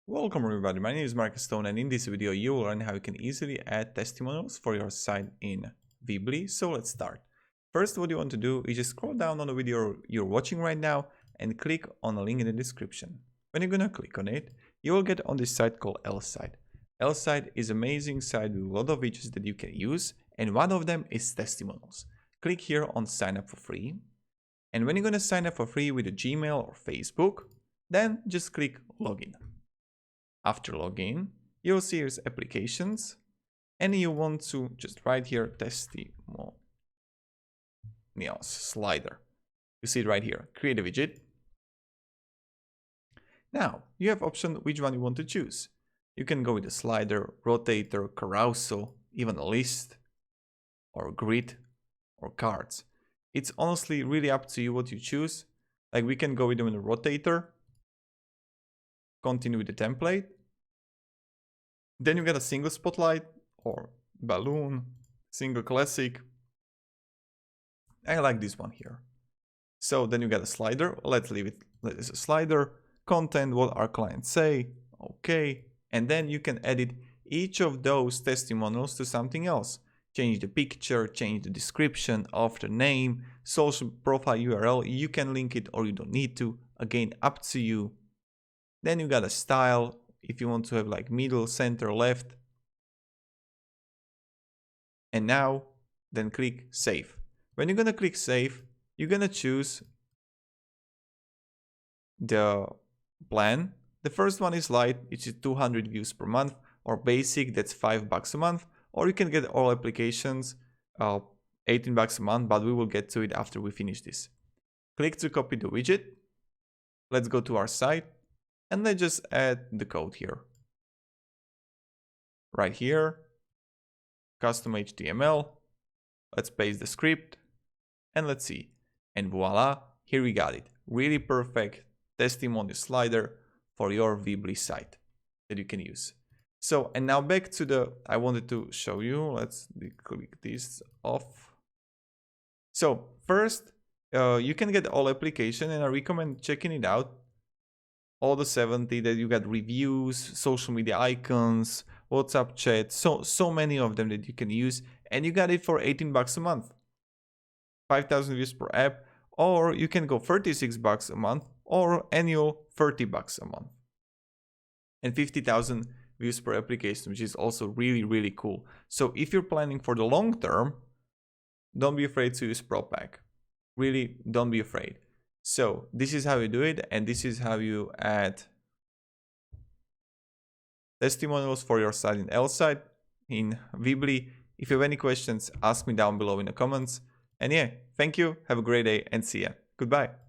Welcome everybody, my name is Marcus Stone, and in this video you will learn how you can easily add testimonials for your site in Weebly. So let's start. First, what you want to do is just scroll down on the video you're watching right now and click on a link in the description. When you're gonna click on it, you will get on this site called L-Site. L-Site is an amazing site with a lot of features that you can use, and one of them is testimonials. Click here on sign up for free, and when you're gonna sign up for free with a Gmail or Facebook, then just click login. After login, you'll see here's applications, and you want to just write here testimonials slider. You see it right here, create a widget. Now you have option which one you want to choose. You can go with a slider, rotator, carousel, even a list, or grid, or cards. It's honestly really up to you what you choose. Like we can go with them in a rotator, continue with the template. Then you get a single spotlight or balloon, single classic. I like this one here. So then you get a slider. Let's leave it as a slider. Content, what our clients say. Okay. And then you can edit each of those testimonials to something else. Change the picture, change the description, author name, social profile URL. You can link it or you don't need to. Again, up to you. Then you got a style. If you want to have like middle, center, left. And now, then click save. When you're gonna click save, you're gonna choose the plan. The first one is light, which is 200 views per month, or basic, that's $5 a month, or you can get all applications, $18 a month, but we will get to it after we finish this. Click to copy the widget. Let's go to our site. And let's just add the code here. Right here, custom HTML. Let's paste the script and let's see. And voila, here we got it. Really perfect testimonial slider for your Weebly site that you can use. So, and now back to the, I wanted to show you, let's click this off. So first, you can get all application and I recommend checking it out. All the 70 that you got reviews, social media icons, WhatsApp chat, so many of them that you can use, and you got it for $18 a month, 5,000 views per app, or you can go $36 a month or annual $30 a month, and 50,000 views per application, which is also really cool. So if you're planning for the long term, don't be afraid to use Pro Pack. Really, don't be afraid. So this is how you do it, and this is how you add testimonials for your site in L-Site in Weebly. If you have any questions, ask me down below in the comments. And yeah, thank you, have a great day, and see ya. Goodbye.